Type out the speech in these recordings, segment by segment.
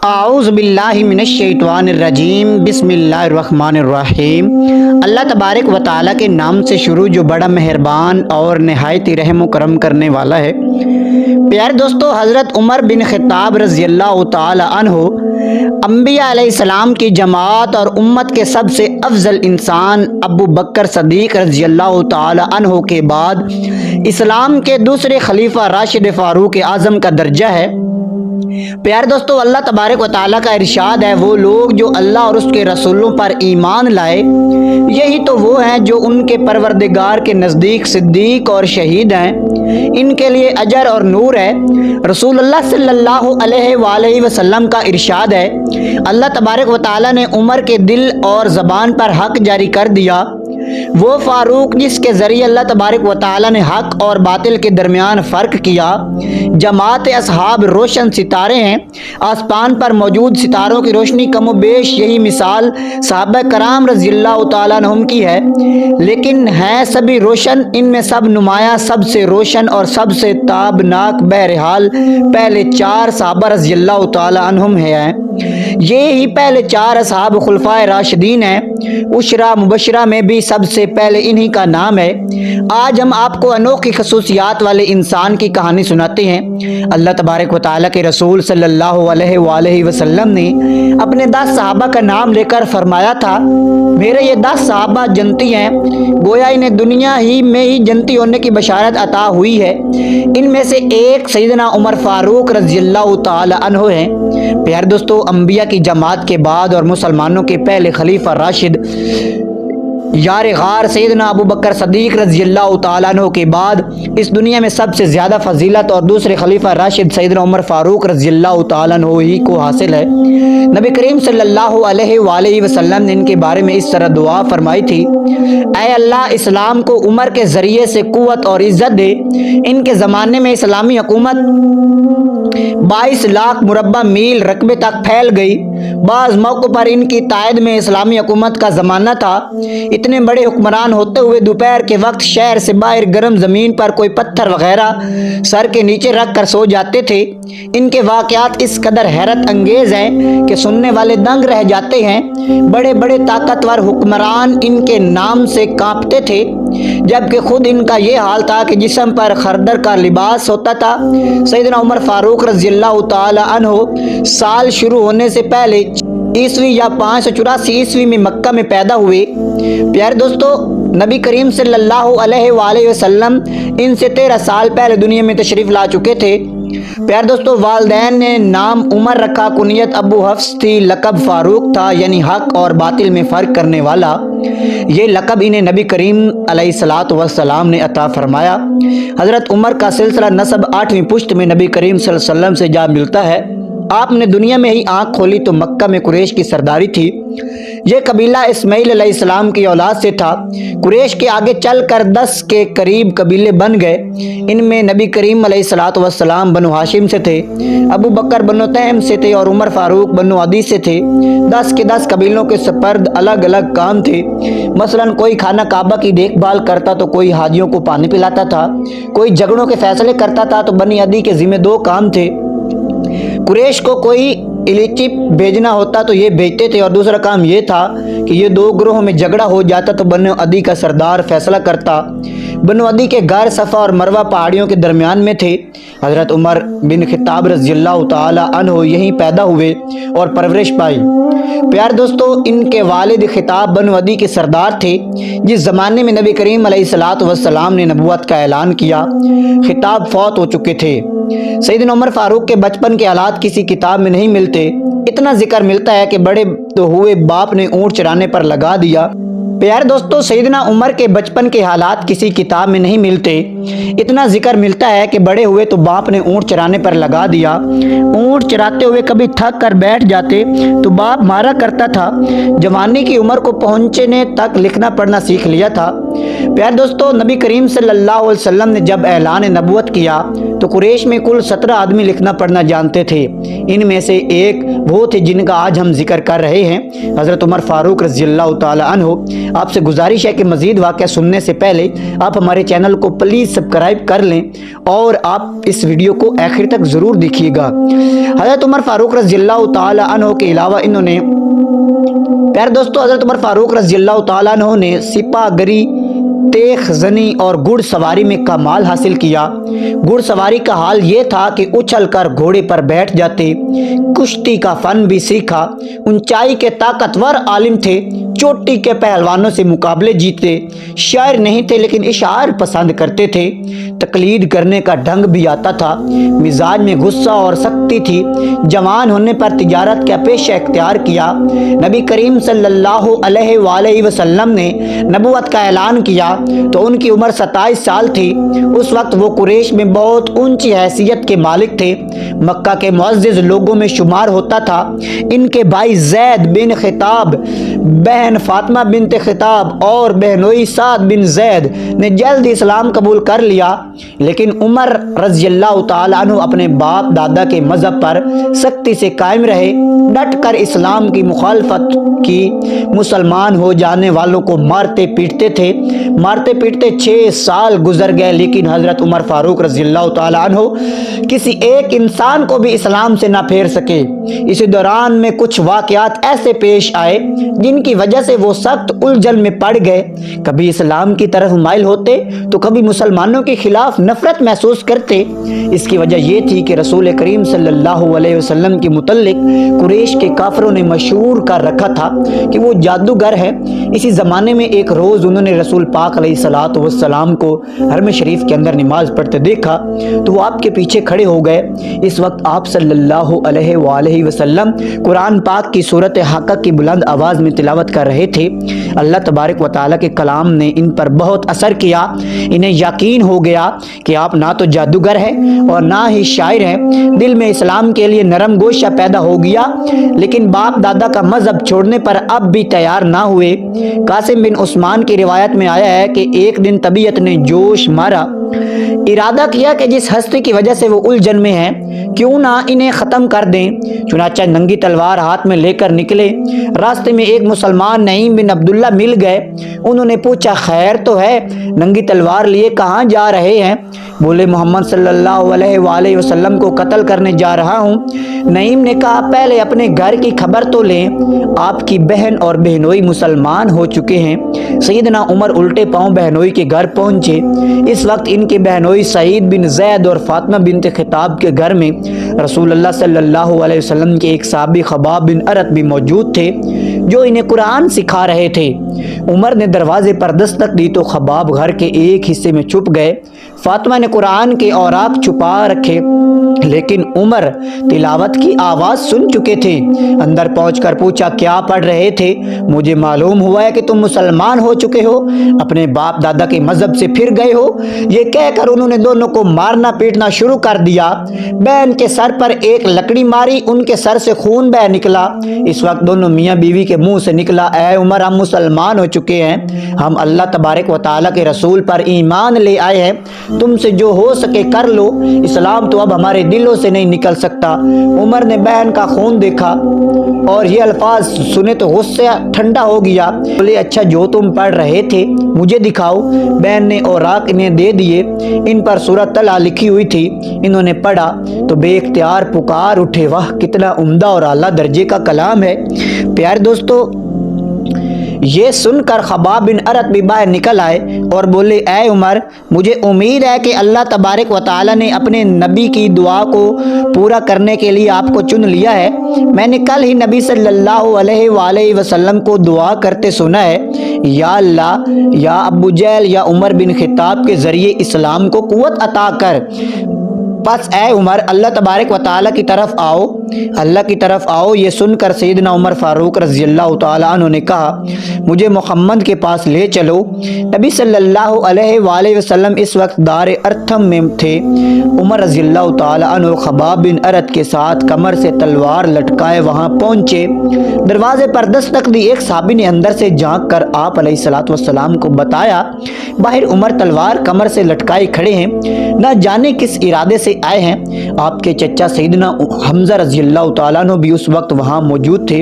اعوذ باللہ من الشیطان الرجیم بسم اللہ الرحمن الرحیم۔ اللہ تبارک و تعالیٰ کے نام سے شروع جو بڑا مہربان اور نہایت ہی رحم و کرم کرنے والا ہے۔ پیارے دوستو، حضرت عمر بن خطاب رضی اللہ تعالی عنہ انبیاء علیہ السلام کی جماعت اور امت کے سب سے افضل انسان ابو بکر صدیق رضی اللہ تعالی عنہ کے بعد اسلام کے دوسرے خلیفہ راشد فاروق اعظم کا درجہ ہے۔ پیارے دوستو، اللہ تبارک و تعالیٰ کا ارشاد ہے، وہ لوگ جو اللہ اور اس کے رسولوں پر ایمان لائے یہی تو وہ ہیں جو ان کے پروردگار کے نزدیک صدیق اور شہید ہیں، ان کے لیے اجر اور نور ہے۔ رسول اللہ صلی اللہ علیہ وآلہ وسلم کا ارشاد ہے، اللہ تبارک و تعالیٰ نے عمر کے دل اور زبان پر حق جاری کر دیا، وہ فاروق جس کے ذریعے اللہ تبارک و تعالیٰ نے حق اور باطل کے درمیان فرق کیا۔ جماعت اصحاب روشن ستارے ہیں، آسمان پر موجود ستاروں کی روشنی کم و بیش یہی مثال صحابہ کرام رضی اللہ تعالیٰ عنہم کی ہے، لیکن ہیں سبھی روشن، ان میں سب نمایاں، سب سے روشن اور سب سے تابناک بہرحال پہلے چار صحابہ رضی اللہ تعالیٰ عنہم ہیں۔ یہ ہی پہلے چار اصحاب خلفائے راشدین ہیں، عشرہ مبشرہ میں بھی سب سے پہلے انہی کا نام ہے۔ آج ہم آپ کو انوکھی خصوصیات والے انسان کی کہانی سناتے ہیں۔ اللہ تبارک و تعالیٰ کے رسول صلی اللہ علیہ وآلہ وسلم نے اپنے 10 صحابہ کا نام لے کر فرمایا تھا، میرے یہ 10 صحابہ جنتی ہیں، گویا انہیں دنیا ہی میں ہی جنتی ہونے کی بشارت عطا ہوئی ہے۔ ان میں سے ایک سیدنا عمر فاروق رضی اللہ تعالی عنہ ہیں۔ پیارے دوستو، انبیاء کی جماعت کے بعد اور مسلمانوں کے پہلے خلیفہ راشد یار غار سیدنا ابو بکر صدیق رضی اللہ تعالیٰ عنہ کے بعد اس دنیا میں سب سے زیادہ فضیلت اور دوسرے خلیفہ راشد سیدنا عمر فاروق رضی اللہ تعالیٰ عنہ ہی کو حاصل ہے۔ نبی کریم صلی اللہ علیہ وآلہ وسلم نے ان کے بارے میں اس طرح دعا فرمائی تھی، اے اللہ، اسلام کو عمر کے ذریعے سے قوت اور عزت دے۔ ان کے زمانے میں اسلامی حکومت 22 لاکھ مربع میل رقبے تک پھیل گئی۔ بعض موقع پر ان کی تائید میں اسلامی حکومت کا زمانہ تھا۔ اتنے بڑے حکمران ہوتے ہوئے دوپہر کے وقت شہر سے باہر گرم زمین پر کوئی پتھر وغیرہ سر کے نیچے رکھ کر سو جاتے تھے۔ ان کے واقعات اس قدر حیرت انگیز ہیں کہ سننے والے دنگ رہ جاتے ہیں۔ بڑے بڑے طاقتور حکمران ان کے نام سے کانپتے تھے، جبکہ خود ان کا یہ حال تھا کہ جسم پر خردر کا لباس ہوتا تھا۔ سیدنا عمر فاروق رضی اللہ تعالی عنہ سال شروع ہونے سے پہلے عیسوی یا 584 عیسوی میں مکہ میں پیدا ہوئے۔ پیارے دوستو، نبی کریم صلی اللہ علیہ وآلہ وسلم ان سے 13 سال پہلے دنیا میں تشریف لا چکے تھے۔ پیارے دوستو، والدین نے نام عمر رکھا، کنیت ابو حفص تھی، لقب فاروق تھا، یعنی حق اور باطل میں فرق کرنے والا۔ یہ لقب انہیں نبی کریم علیہ الصلوۃ والسلام نے عطا فرمایا۔ حضرت عمر کا سلسلہ نسب 8ویں پشت میں نبی کریم صلی اللہ علیہ وسلم سے جا ملتا ہے۔ آپ نے دنیا میں ہی آنکھ کھولی تو مکہ میں قریش کی سرداری تھی۔ یہ قبیلہ اسماعیل علیہ السلام کی اولاد سے تھا۔ قریش کے آگے چل کر 10 کے قریب قبیلے بن گئے۔ ان میں نبی کریم علیہ الصلوۃ والسلام بنو ہاشم سے تھے، ابو بکر بنو تیم سے تھے اور عمر فاروق بنو عدی سے تھے۔ 10 کے 10 قبیلوں کے سپرد الگ الگ کام تھے۔ مثلاً کوئی خانہ کعبہ کی دیکھ بھال کرتا تو کوئی حاجیوں کو پانی پلاتا تھا، کوئی جھگڑوں کے فیصلے کرتا تھا تو بنی عدی کے ذمہ 2 کام تھے۔ قریش کو کوئی الیچی بھیجنا ہوتا تو یہ بھیجتے تھے، اور دوسرا کام یہ تھا کہ یہ 2 گروہوں میں جھگڑا ہو جاتا تو بنو عدی کا سردار فیصلہ کرتا۔ بنو عدی کے غار صفا اور مروہ پہاڑیوں کے درمیان میں تھے۔ حضرت عمر بن خطاب رضی اللہ تعالی عنہ یہیں پیدا ہوئے اور پرورش پائی۔ پیارے دوستو، ان کے والد خطاب بنو عدی کے سردار تھے، جس زمانے میں نبی کریم علیہ الصلوۃ والسلام نے نبوت کا اعلان کیا۔ خطاب فوت ہو چکے تھے۔ سیدنا عمر فاروق کے بچپن کے حالات کسی کتاب میں نہیں ملتے۔ اتنا ذکر ملتا ہے کہ بڑے تو ہوئے باپ نے اونٹ چرانے پر لگا دیا۔ پیارے دوستو، سیدنا عمر کے بچپن کے حالات کسی کتاب میں نہیں ملتے۔ اتنا ذکر ملتا ہے کہ بڑے ہوئے تو باپ نے اونٹ چرانے پر لگا دیا۔ اونٹ چراتے ہوئے کبھی تھک کر بیٹھ جاتے تو باپ مارا کرتا تھا۔ جوانی کی عمر کو پہنچنے تک لکھنا پڑھنا سیکھ لیا تھا۔ प्यारे दोस्तों, नबी करीम सल्लल्लाहु अलैहि वसल्लम ने जब ऐलान नबूवत किया तो कुरैश में कुल 17 आदमी लिखना पढ़ना जानते थे। इनमें से एक वो थे जिनका आज हम जिक्र कर रहे हैं, हज़रत उमर फारूक रज़ियल्लाहु ताला अन्हु। आपसे गुजारिश है कि मज़ीद वाक़या सुनने से पहले आप हमारे चैनल को प्लीज़ सब्सक्राइब कर लें और आप इस वीडियो को आखिर तक ज़रूर देखिएगा। हज़रत उमर फारूक रज़ियल्लाहु ताला अन्हु के अलावा इन्होंने, प्यारे दोस्तों, हज़रत उमर फारूक रज़ियल्लाहु ताला अन्हु ने सिपाहगरी, तेख ज़नी और घुड़ सवारी में कमाल हासिल किया। घुड़ सवारी का हाल ये था कि उछल कर घोड़े पर बैठ जाते, कुश्ती का फन भी सीखा, ऊंचाई के ताकतवर आलिम थे, चोटी के पहलवानों से मुकाबले जीते, शायर नहीं थे लेकिन इशार पसंद करते थे, तकलीद करने का ढंग भी आता था, मिजाज में गुस्सा और सख्ती थी। जवान होने पर तिजारत का पेशा इख्तियार किया। नबी करीम सल्लल्लाहु अलैहि वसल्लम ने नबूवत का ऐलान किया तो उनकी उम्र 27 साल थी। उस वक्त वो कुरैश में बहुत ऊंची हैसियत के मालिक थे, मक्का के मुअज़्ज़िज़ लोगों में शुमार होता था। इनके भाई ज़ैद बिन खिताब, बहन फातिमा बिनते खिताब और बहनोई साद बिन ज़ैद ने जल्द इस्लाम कबूल कर लिया, लेकिन उमर रज़ियल्लाहु ताला अन्हु अपने बाप दादा के मज़हब पर सख्ती से कायम रहे, डट कर इस्लाम की मुखालफत की, मुसलमान हो जाने वालों को मारते पीटते थे। मारते पीटते 6 साल गुजर गए, लेकिन हज़रत उमर फारूक रज़ियल्लाहु ताला अन्हु किसी एक इंसान को भी इस्लाम से ना फेर सके। इसी दौरान में कुछ वाक़यात ऐसे पेश आए जिनकी वजह से वो सख्त उलझन में पड़ गए। कभी इस्लाम की तरफ माइल होते तो कभी मुसलमानों के खिलाफ नफरत महसूस करते। इसकी वजह ये थी कि रसूल करीम सल्लल्लाहु अलैहि वसल्लम के मुतल्लिक कुरैश के काफिरों ने मशहूर कर रखा था कि वो जादूगर है। इसी ज़माने में एक रोज़ उन्होंने रसूल पाक अलैहिस्सलातु वस्सलाम को हरम शरीफ के अंदर नमाज पढ़ते देखा तो वो आपके पीछे खड़े हो गए। इस वक्त आप सल्लल्लाहु अलैहि वसल्लम कुरान पाक की सूरत हक़ की बुलंद आवाज़ में तिलावत कर रहे थे। अल्लाह तबारक व तआला के कलाम ने इन पर बहुत असर किया। इन्हें यकीन हो गया कि आप ना तो जादूगर हैं और ना ही शायर हैं। दिल में इस्लाम के लिए नरम गोशा पैदा हो गया, लेकिन बाप दादा का मजहब छोड़ने पर अब भी तैयार ना हुए। कासिम बिन उस्मान की रिवायत में आया है कि एक दिन तबीयत ने जोश मारा, इरादा किया कि जिस हस्ती की वजह से वो उलझन में है क्यों ना इन्हें ख़त्म कर दें। चुनाचा नंगी तलवार हाथ में लेकर निकले। रास्ते में एक मुसलमान नईम बिन अब्दुल्ला मिल गए। उन्होंने पूछा, खैर तो है, नंगी तलवार लिए कहाँ जा रहे हैं? बोले, मोहम्मद सल्लल्लाहु अलैहि वसल्लम को कत्ल करने जा रहा हूँ। नईम ने कहा, पहले अपने घर की खबर तो लें, आपकी बहन और बहनोई मुसलमान हो चुके हैं। सैयदना उमर उल्टे पांव बहनोई के घर पहुंचे। इस वक्त इनके बहनोई सईद बिन ज़ैद और फातिमा बिनते खिताब के घर में रसूलुल्लाह सल्लल्लाहु अलैहि वसल्लम के एक साहबी खबाब बिन अरत भी मौजूद थे जो इन्हें कुरान सिखा रहे थे। उमर ने दरवाजे पर दस्तक दी तो खबाब घर के एक हिस्से में छुप गए। फातिमा ने कुरान के औराक छुपा रखे, लेकिन उमर तिलावत की आवाज़ सुन चुके थे। अंदर पहुंचकर पूछा, क्या पढ़ रहे थे? मुझे मालूम हुआ है कि तुम मुसलमान हो चुके हो, अपने बाप दादा के मजहब से फिर गए हो। ये कहकर उन्होंने दोनों को मारना पीटना शुरू कर दिया। बहन के सर पर एक लकड़ी मारी, उनके सर से खून बह निकला। इस वक्त दोनों मियाँ बीवी के मुंह से निकला, ऐ उमर, हम मुसलमान हो चुके हैं, हम अल्लाह तबारक व तआला के रसूल पर ईमान ले आए हैं, तुमसे जो हो सके कर लो, इस्लाम तो अब हमारे दिलों से नहीं निकल सकता। उमर ने बहन का खून देखा और ये अल्फाज सुने तो गुस्से ठंडा हो गया। बोले, अच्छा, जो तुम पढ़ रहे थे मुझे दिखाओ। बहन ने औराक इन्हें दे दिए। इन पर सूरत तला लिखी हुई थी। इन्होंने पढ़ा तो बेइख्तियार पुकार उठे, वाह कितना उम्दा और आला दर्जे का कलाम है। प्यारे दोस्तों, ये सुनकर खबाब बिन अरत भी बाहर निकल आए और बोले, ऐ उमर, मुझे उम्मीद है कि अल्लाह तबारक व तआला ने अपने नबी की दुआ को पूरा करने के लिए आपको चुन लिया है। मैंने कल ही नबी सल्लल्लाहु अलैहि वसल्लम को दुआ करते सुना है, या अल्लाह, या अबू जहल या उमर बिन खिताब के ज़रिए इस्लाम को कुव्वत अता कर। बस ए उमर अल्लाह तबारक व ताला की तरफ आओ, अल्लाह की तरफ आओ। ये सुनकर सैयदना उमर फारूक रज़ी अल्लाह ताला अन्हु ने कहा मुझे मोहम्मद के पास ले चलो। नबी सल्लल्लाहु अलैहि वसल्लम इस वक्त दार अर्थम में थे। उमर रज़ी अल्लाह ताला अन्हु खबाब बिन अरत के साथ कमर से तलवार लटकाए वहाँ पहुँचे। दरवाजे पर दस्तक दी। एक साहबी ने अंदर से झांक कर आप अलैहिस्सलातु वस्सलाम को बताया बाहर उमर तलवार कमर से लटकाए खड़े हैं, न जाने किस इरादे से आए हैं। आपके चचा सैयदना हमजा रज़ी अल्लाह ताला अन्हु भी उस वक्त वहाँ मौजूद थे।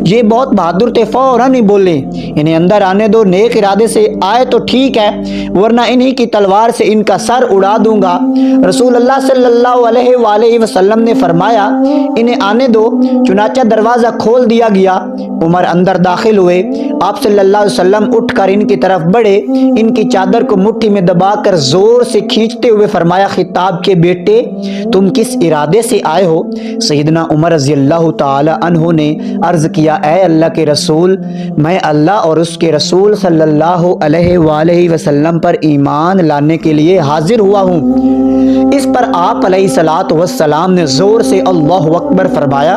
ये बहुत बहादुर थे, फौरन ही बोले इन्हें अंदर आने दो, नेक इरादे से आए तो ठीक है वरना इन्हीं की तलवार से इनका सर उड़ा दूंगा। रसूल अल्लाह सल्लल्लाहु अलैहि वसल्लम ने फरमाया इन्हें आने दो। चुनाचा दरवाज़ा खोल दिया गया। उमर अंदर दाखिल हुए। आप सल्लल्लाहु अलैहि वसल्लम उठकर इनकी तरफ बढ़े, इनकी चादर को मुट्ठी में दबाकर जोर से खींचते हुए फरमाया खिताब के बेटे तुम किस इरादे से आए हो? सैयदना उमर रज़ी अल्लाह ताला अन्हु ने अर्ज़ किया ऐ अल्लाह के रसूल, मैं अल्लाह और उसके रसूल सल्लल्लाहु अलैहि वसल्लम पर ईमान लाने के लिए हाजिर हुआ हूँ। इस पर आप अलैहिस्सलातु वस्सलाम ने जोर से अल्लाहु अकबर फरमाया।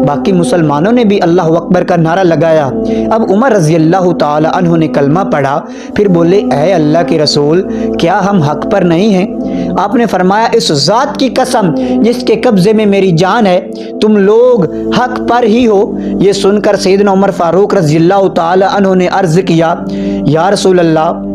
बाकी मुसलमानों ने भी अल्लाहु अकबर का नारा लगाया। अब उमर रज़ी अल्लाह ताला अन्हु ने कलमा पढ़ा, फिर बोले ऐ अल्लाह के रसूल क्या हम हक पर नहीं हैं? आपने फरमाया इस ज़ात की कसम जिसके कब्ज़े में मेरी जान है तुम लोग हक पर ही हो। ये सुनकर सैयदना उमर फारूक रज़ी अल्लाह ताला अन्हु ने अर्ज़ किया या रसूल अल्लाह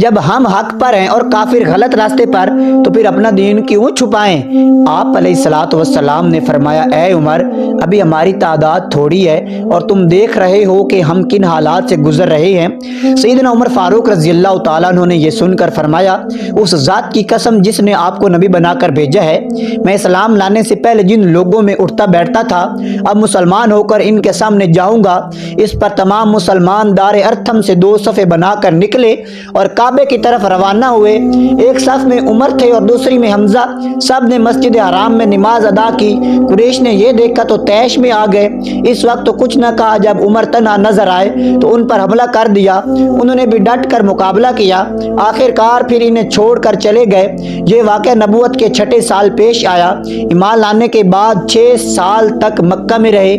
जब हम हक पर हैं और काफिर गलत रास्ते पर तो फिर अपना दीन क्यों छुपाएं? आप अलैहिस्सलातु वस्सलाम ने फरमाया ऐ उमर अभी हमारी तादाद थोड़ी है और तुम देख रहे हो कि हम किन हालात से गुजर रहे हैं। सैयदना उमर फारूक रज़ी अल्लाह ताला अन्हु ने यह सुनकर फरमाया उस ज़ात की कसम जिसने आपको नबी बनाकर भेजा है, मैं इस्लाम लाने से पहले जिन लोगों में उठता बैठता था अब मुसलमान होकर इनके सामने जाऊंगा। इस पर तमाम मुसलमान दार अर्थम से दो सफ़े बनाकर निकले और काबे की तरफ रवाना हुए। एक सफ में उमर थे और दूसरी में हमजा। सब ने मस्जिद हराम में नमाज अदा की। कुरैश ने यह देखा तो तैश में आ गए। इस वक्त तो कुछ न कहा, जब उमर तन्हा नजर आए तो उन पर हमला कर दिया। उन्होंने भी डट कर मुकाबला किया। आखिरकार फिर इन्हें छोड़कर चले गए। ये वाक़या नबूवत के 6ठे साल पेश आया। ईमान लाने के बाद 6 साल तक मक्का में रहे।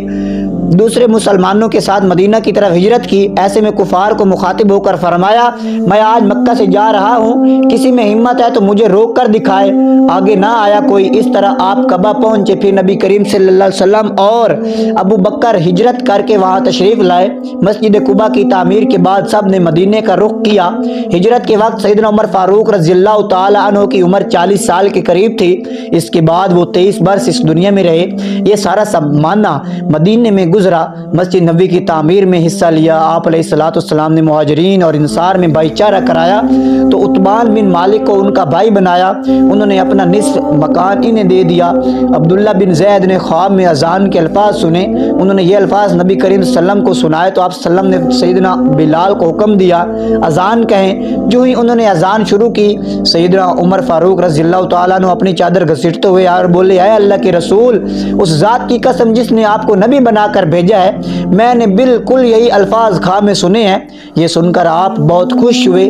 दूसरे मुसलमानों के साथ मदीना की तरफ हिजरत की। ऐसे में कुफार को मुखातिब होकर फरमाया मैं आज मक्का से जा रहा हूँ, किसी में हिम्मत है तो मुझे रोक कर दिखाए। आगे ना आया कोई। इस तरह आप कबा पहुँचे। फिर नबी करीम सल्लल्लाहु अलैहि वसल्लम और अबू बकर हिजरत करके वहाँ तशरीफ़ लाए। मस्जिद कुबा की तामीर के बाद सब ने मदीने का रुख किया। हिजरत के वक्त सैयदना उमर फारूक रज़ी अल्लाह ताला अन्हु की उम्र 40 साल के करीब थी। इसके बाद वो 23 बरस इस दुनिया में रहे। ये सारा ज़माना मदीने में गुजरा। मस्जिद नबी की तामीर में हिस्सा लिया। आप अलैहिस्सलातु वस्सलाम ने मुहाजिरीन और इंसार में भाईचारा कराया तो उतबान बिन मालिक को उनका भाई बनाया। उन्होंने अपना निस्फ मकान इन्हें दे दिया। अब्दुल्ला बिन ज़ैद ने ख्वाब में अजान के अल्फाज सुने। उन्होंने ये अल्फाज नबी करीम सल्लम को सुनाए तो आप सल्लम ने सैयदना बिलाल को हुक्म दिया अजान कहें। जो ही उन्होंने अजान शुरू की सैयदना उमर फारूक रज़ी अल्लाह ताला अन्हु अपनी चादर घसीटते हुए और बोले ऐ अल्लाह के रसूल, उस ज़ात की कसम जिसने आपको नबी बनाकर भेजा है, मैंने बिल्कुल यही अल्फाज ख्वाब में सुने हैं। ये सुनकर आप बहुत खुश हुए।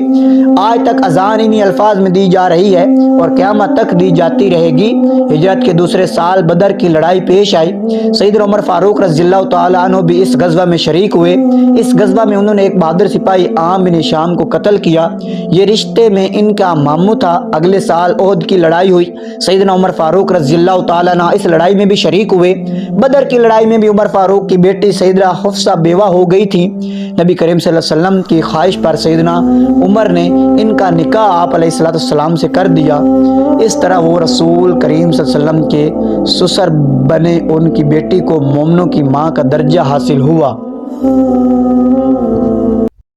आज तक अजान इन्हीं अल्फाज में दी जा रही है और क़यामत तक दी जाती रहेगी। हिजरत के दूसरे साल बदर की लड़ाई पेश आई। सैयदना उमर फारूक रज़ी अल्लाह ताला अन्हु भी इस गज़वा में शरीक हुए। इस गज़वा में उन्होंने एक बहादुर सिपाही आम बिन शाम को कत्ल किया। ये रिश्ते में इनका मामू था। अगले साल ओहद की लड़ाई हुई। सैयदना उमर फारूक रज़ी अल्लाह ताला अन्हु इस लड़ाई में भी शरीक हुए। बदर की लड़ाई में भी उमर फारूक की बेटी सैयदना हफ्सा बेवा हो गई थी। नबी करीम सल्लल्लाहु अलैहि वसल्लम की ख्वाहिश पर सैयदना उमर ने इनका निकाह आप अलैहिस्सलातु वस्सलाम से कर दिया। इस तरह वो रसूल करीम सल्लल्लाहु अलैहि वसल्लम के ससुर बने। उनकी बेटी को मोमनों की माँ का दर्जा हासिल हुआ।